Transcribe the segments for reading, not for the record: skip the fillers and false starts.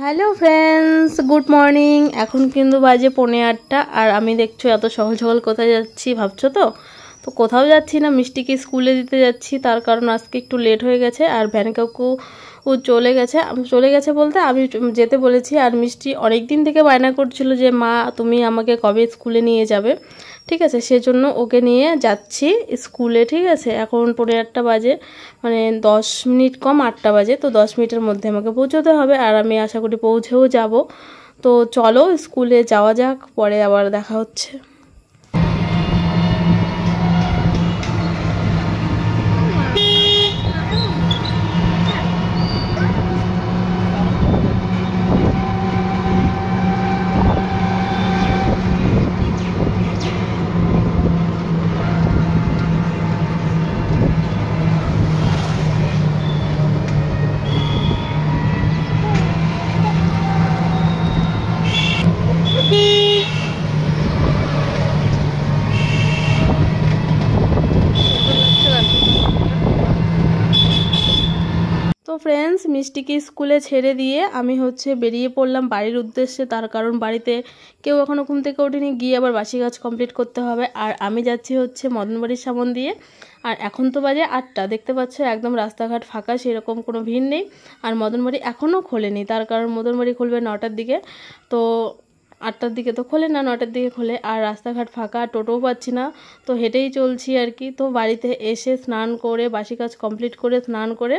Hello friends, good morning. এখন কিন্তু বাজে 8:45 আর আমি দেখছো এত সকাল সকাল কোথায় যাচ্ছি ভাবছো তো কোথাও যাচ্ছি না, মিষ্টিকে স্কুলে দিতে যাচ্ছি। তার কারণ আজকে একটু লেট হয়ে গেছে আর ভ্যান কাকু চলে গেছে বলতে আমি যেতে বলেছি। আর মিষ্টি অনেক দিন থেকে বায়না করছিল যে মা তুমি আমাকে কবে স্কুলে নিয়ে যাবে, ঠিক আছে, সেজন্য ওকে নিয়ে যাচ্ছি স্কুলে। ঠিক আছে, এখন 8:45 বাজে, মানে 10 মিনিট কম 8টা বাজে। তো 10 মিনিটের মধ্যে আমাকে পৌঁছতে হবে আর আমি আশা করি পৌঁছেও যাব। তো চলো স্কুলে যাওয়া যাক, পরে আবার দেখা হচ্ছে। তো ফ্রেন্ডস, মিষ্টিকে স্কুলে ছেড়ে দিয়ে আমি বেরিয়ে পড়লাম বাড়ির উদ্দেশ্যে। তার কারণ বাড়িতে কেউ এখনও ঘুম থেকে ওঠেনি, গিয়ে আবার বাসি কাজ কমপ্লিট করতে হবে। আর আমি যাচ্ছি মদনবাড়ির সামন দিয়ে। আর এখন তো বাজে 8টা, দেখতে পাচ্ছ একদম রাস্তাঘাট ফাঁকা, সেরকম কোনো ভিড় নেই। আর মদনবাড়ি এখনও খোলেনি, তার কারণ মদনবাড়ি খুলবে 9টার দিকে। তো 8টার দিকে তো খোলে না, 9টার দিকে খোলে। আর রাস্তাঘাট ফাঁকা, টোটোও পাচ্ছি না, তো হেঁটেই চলছি আর কি। তো বাড়িতে এসে স্নান করে বাসি কাজ কমপ্লিট করে স্নান করে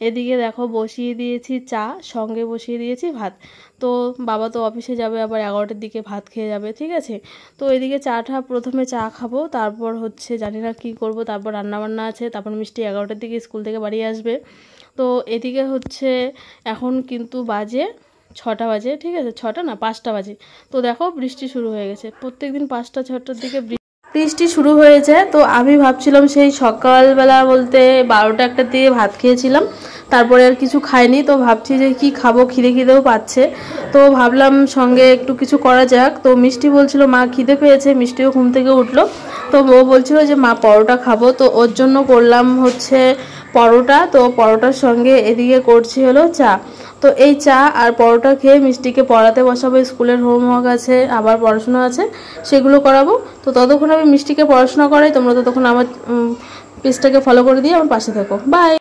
এদিকে দেখো বসিয়ে দিয়েছি চা, সঙ্গে বসিয়ে দিয়েছি ভাত। তো বাবা তো অফিসে যাবে, আবার 11টার দিকে ভাত খেয়ে যাবে, ঠিক আছে। তো এদিকে প্রথমে চা খাবো, তারপর জানি না কি করব, তারপর রান্নাবান্না আছে, তারপর মিষ্টি 11টার দিকে স্কুল থেকে বাড়ি আসবে। তো এদিকে এখন কিন্তু বাজে 6টা বাজে, ঠিক আছে, 6টা না 5টা বাজে। তো দেখো বৃষ্টি শুরু হয়ে গেছে, প্রত্যেকদিন 5টা 6টার দিকে বৃষ্টি শুরু হয়েছে। তো আমি ভাবছিলাম সেই সকালবেলা বলতে 12টা 1টার দিকে ভাত খেয়েছিলাম, তারপরে আর কিছু খাইনি। তো ভাবছি যে কি খাবো, খিদেও পাচ্ছে। তো ভাবলাম সঙ্গে একটু কিছু করা যাক। তো মিষ্টি বলছিল মা খিদে পেয়েছে, মিষ্টিও ঘুম থেকে উঠলো। তো ও বলছিল যে মা পরোটা খাবো, তো ওর জন্য করলাম পরোটা। তো পরোটার সঙ্গে এদিকে করছি চা। তো এই চা আর পরোটা খেয়ে মিষ্টিকে পড়াতে বসাবো, স্কুলের হোমওয়ার্ক আছে, আবার পড়াশোনা আছে, সেগুলো করাবো। তো ততক্ষণ আমি মিষ্টিকে পড়াশোনা করাই, তোমরা ততক্ষণ আমার পেজটাকে ফলো করে দিয়ে আমার পাশে থাকো। বাই।